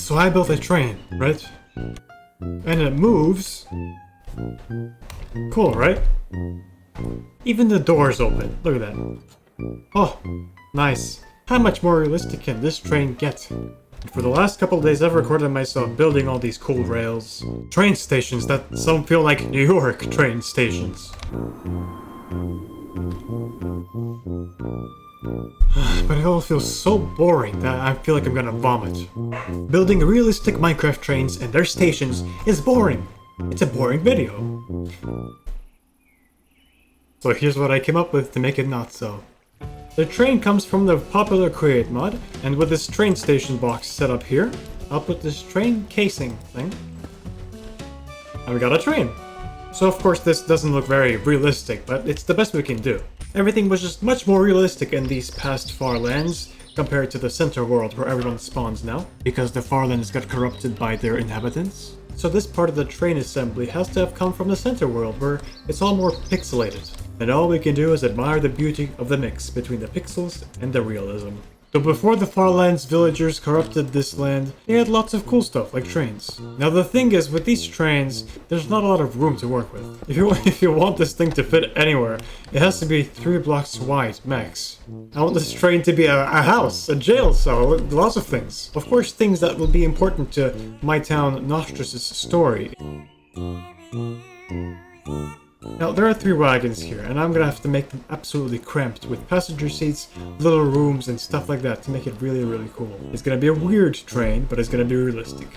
So I built a train, right? And it moves. Cool, right? Even the door's open. Look at that. Oh, nice. How much more realistic can this train get? For the last couple of days, I've recorded myself building all these cool rails. Train stations that some feel like New York train stations. But it all feels so boring that I feel like I'm gonna vomit. Building realistic Minecraft trains and their stations is boring. It's a boring video. So here's what I came up with to make it not so. The train comes from the popular Create mod, and with this train station box set up here, I'll put this train casing thing. And we got a train. So of course this doesn't look very realistic, but it's the best we can do. Everything was just much more realistic in these past far lands compared to the center world where everyone spawns now, because the far lands got corrupted by their inhabitants. So this part of the train assembly has to have come from the center world where it's all more pixelated. And all we can do is admire the beauty of the mix between the pixels and the realism. So before the Farlands villagers corrupted this land, they had lots of cool stuff like trains. Now the thing is, with these trains, there's not a lot of room to work with. If you want this thing to fit anywhere, it has to be 3 blocks wide, max. I want this train to be a house, a jail cell, lots of things. Of course things that will be important to my town Nostris' story. Now, there are 3 wagons here, and I'm gonna have to make them absolutely cramped with passenger seats, little rooms, and stuff like that to make it really, really cool. It's gonna be a weird train, but it's gonna be realistic.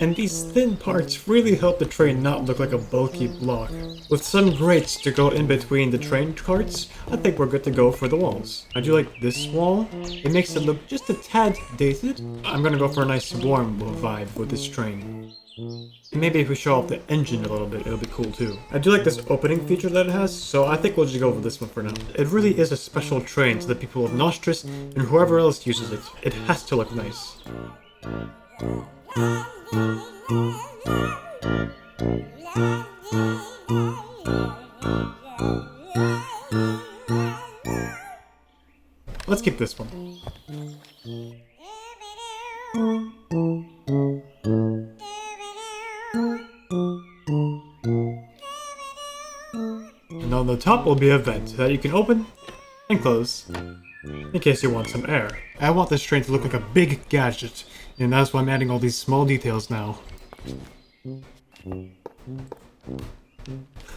And these thin parts really help the train not look like a bulky block. With some grates to go in between the train carts, I think we're good to go for the walls. I do like this wall. It makes it look just a tad dated. I'm gonna go for a nice warm vibe with this train. And maybe if we show off the engine a little bit, it'll be cool too. I do like this opening feature that it has, so I think we'll just go with this one for now. It really is a special train to the people of Nostris and whoever else uses it. It has to look nice. Let's keep this one. And on the top will be a vent that you can open and close in case you want some air. I want this train to look like a big gadget, and that's why I'm adding all these small details now.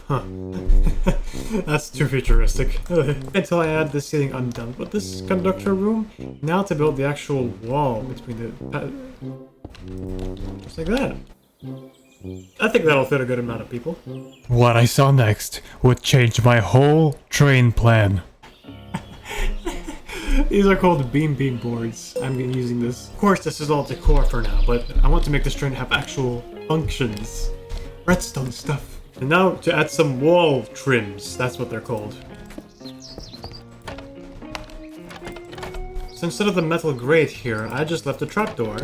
Huh. That's too futuristic. Until I add this ceiling undone. But this conductor room, now to build the actual wall between the... just like that. I think that'll fit a good amount of people. What I saw next would change my whole train plan. These are called beam boards. I'm using this. Of course, this is all decor for now, but I want to make this train have actual functions. Redstone stuff. And now to add some wall trims. That's what they're called. So instead of the metal grate here, I just left a trapdoor.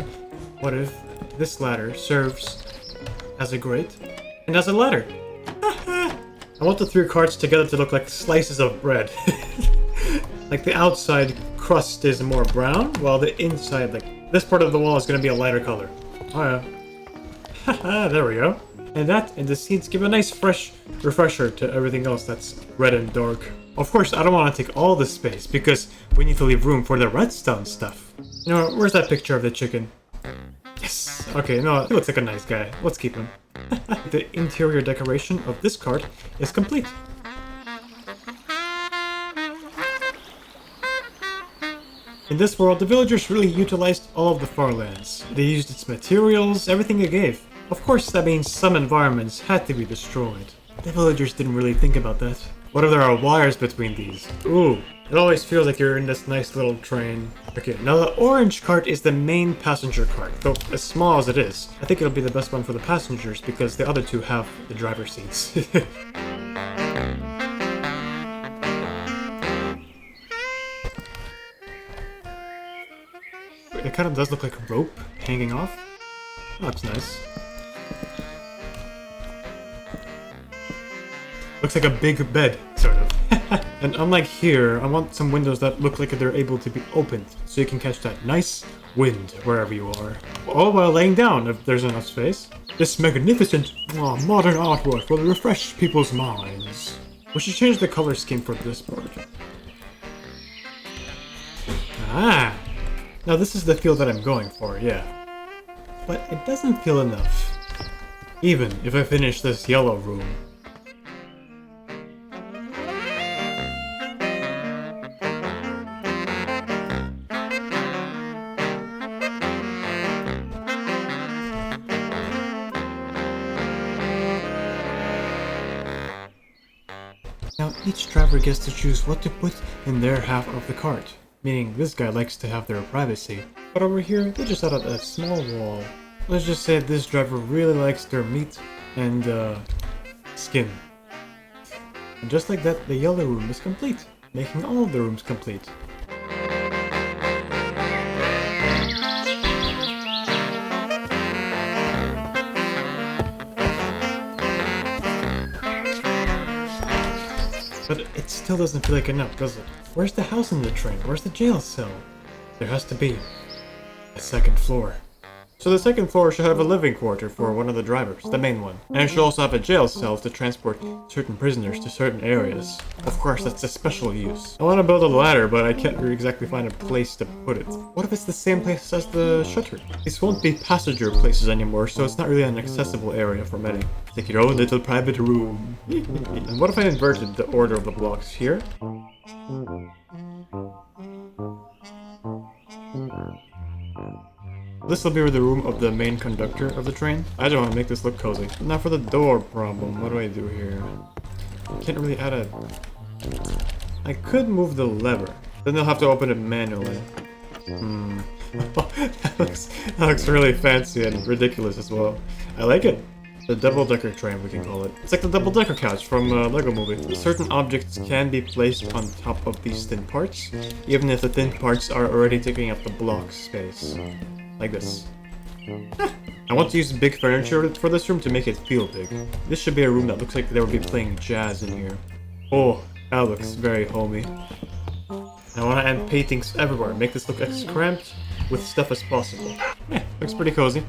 What if this ladder serves as a grate and as a ladder? I want the 3 carts together to look like slices of bread. Like the outside crust is more brown, while the inside, like this part of the wall is going to be a lighter color. Oh yeah. Haha, there we go. And that and the seeds give a nice fresh refresher to everything else that's red and dark. Of course, I don't want to take all the space because we need to leave room for the redstone stuff. You know, where's that picture of the chicken? Yes! Okay, no, he looks like a nice guy. Let's keep him. The interior decoration of this cart is complete. In this world, the villagers really utilized all of the Farlands. They used its materials, everything it gave. Of course, that means some environments had to be destroyed. The villagers didn't really think about that. What if there are wires between these? Ooh, it always feels like you're in this nice little train. Okay, now the orange cart is the main passenger cart, though as small as it is. I think it'll be the best one for the passengers because the other 2 have the driver's seats. It kind of does look like rope hanging off. Oh, that's nice. Looks like a big bed, sort of. And unlike here, I want some windows that look like they're able to be opened, so you can catch that nice wind wherever you are. All while laying down, if there's enough space. This magnificent modern artwork will refresh people's minds. We should change the color scheme for this part. Ah! Now this is the feel that I'm going for, yeah. But it doesn't feel enough. Even if I finish this yellow room. Now each driver gets to choose what to put in their half of the cart, meaning this guy likes to have their privacy. But over here, they just added a small wall. Let's just say this driver really likes their meat and skin. And just like that, the yellow room is complete, making all of the rooms complete. But it still doesn't feel like enough, does it? Where's the house in the train? Where's the jail cell? There has to be a second floor. So the second floor should have a living quarter for one of the drivers, the main one. And it should also have a jail cell to transport certain prisoners to certain areas. Of course, that's a special use. I want to build a ladder, but I can't exactly find a place to put it. What if it's the same place as the shutter? These won't be passenger places anymore, so it's not really an accessible area for many. Take your own little private room. And what if I inverted the order of the blocks here? This will be the room of the main conductor of the train. I just want to make this look cozy. Now for the door problem, what do I do here? Can't really add a... I could move the lever. Then they'll have to open it manually. that looks really fancy and ridiculous as well. I like it. The double-decker train, we can call it. It's like the double-decker couch from Lego Movie. Certain objects can be placed on top of these thin parts, even if the thin parts are already taking up the block space. Like this. I want to use big furniture for this room to make it feel big. This should be a room that looks like they would be playing jazz in here. Oh, that looks very homey. I want to add paintings everywhere, make this look as cramped with stuff as possible. Yeah, looks pretty cozy.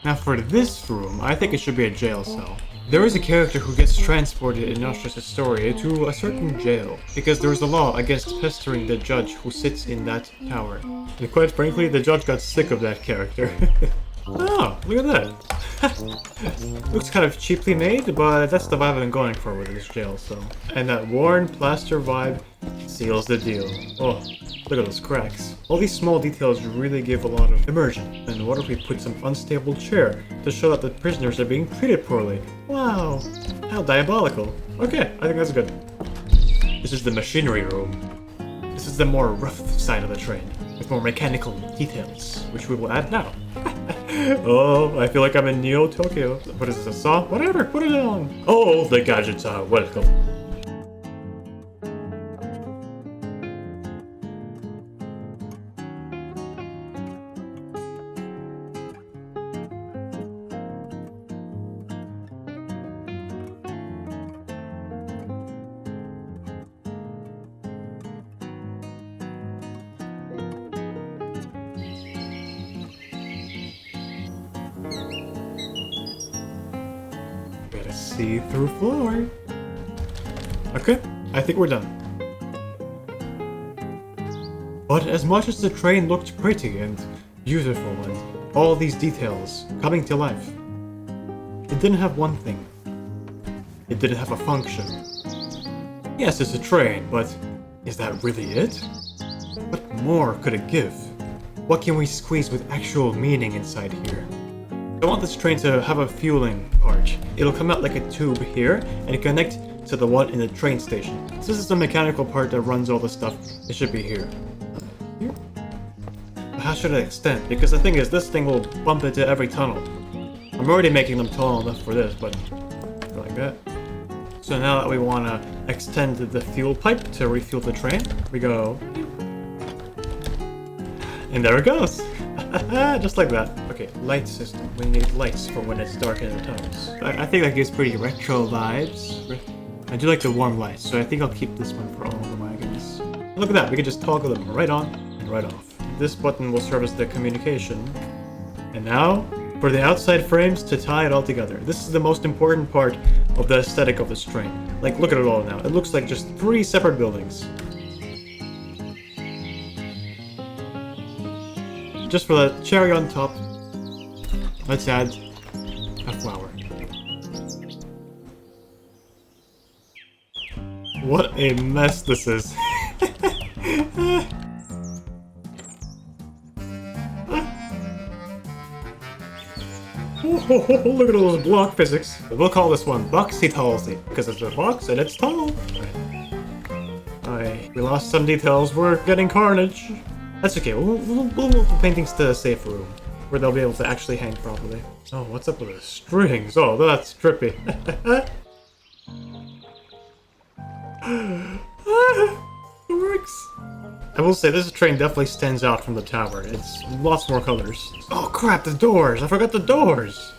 Now for this room, I think it should be a jail cell. There is a character who gets transported in Nostrada's story to a certain jail, because there is a law against pestering the judge who sits in that tower. And quite frankly, the judge got sick of that character. Oh, look at that. Looks kind of cheaply made, but that's the vibe I'm going for with this jail, so. And that worn plaster vibe seals the deal. Oh, look at those cracks. All these small details really give a lot of immersion. And what if we put some unstable chair to show that the prisoners are being treated poorly? Wow, how diabolical. Okay, I think that's good. This is the machinery room. This is the more rough side of the train, with more mechanical details, which we will add now. Oh, I feel like I'm in Neo Tokyo. What is this, a saw? Whatever, put it on. All the gadgets are welcome. See-through floor. Okay, I think we're done. But as much as the train looked pretty and beautiful and all these details coming to life, it didn't have one thing. It didn't have a function. Yes, it's a train, but is that really it? What more could it give? What can we squeeze with actual meaning inside here? I want this train to have a fueling part. It'll come out like a tube here and connect to the one in the train station. So this is the mechanical part that runs all the stuff. It should be here. Here? But how should it extend? Because the thing is, this thing will bump into every tunnel. I'm already making them tall enough for this, but like that. So now that we want to extend the fuel pipe to refuel the train, we go... And there it goes! Just like that. Okay, light system. We need lights for when it's dark in the tunnels. I think that gives pretty retro vibes. I do like the warm lights, so I think I'll keep this one for all the wagons. Look at that, we can just toggle them right on and right off. This button will serve as the communication. And now, for the outside frames to tie it all together. This is the most important part of the aesthetic of this train. Like, look at it all now. It looks like just 3 separate buildings. Just for the cherry on top, let's add a flower. What a mess this is. Look at all those block physics. We'll call this one Boxy Tallsy, because it's a box and it's tall. We lost some details. We're getting carnage. That's okay. We'll move the paintings to a safe room, where they'll be able to actually hang properly. Oh, what's up with the strings? Oh, that's trippy. It works. I will say this train definitely stands out from the tower. It's lots more colors. Oh crap, the doors! I forgot the doors!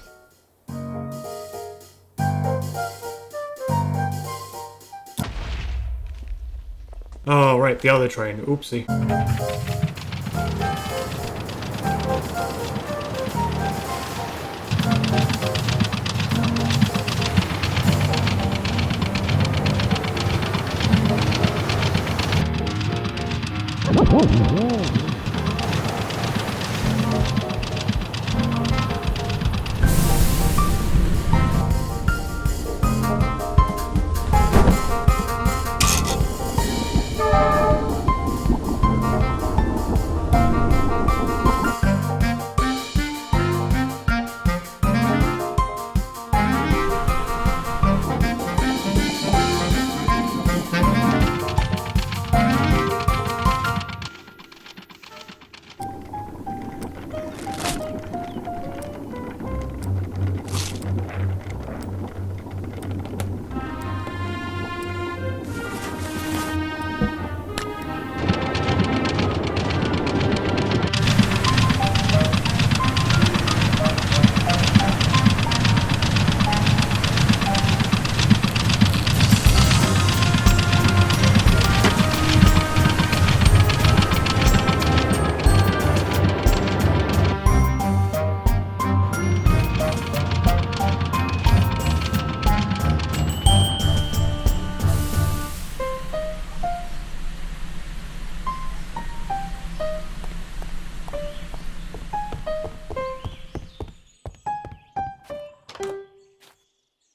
Oh right, the other train. Oopsie.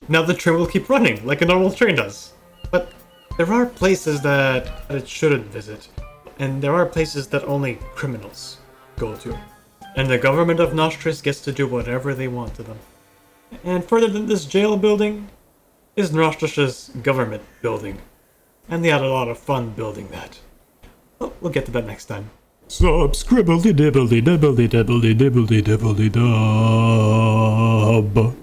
Now the train will keep running, like a normal train does. But there are places that it shouldn't visit. And there are places that only criminals go to. And the government of Nostris gets to do whatever they want to them. And further than this jail building is Nostris' government building. And they had a lot of fun building that. Well, we'll get to that next time. Subscribbledy dibbledy dibbledy dibbledy dibbledy dibbledy dub.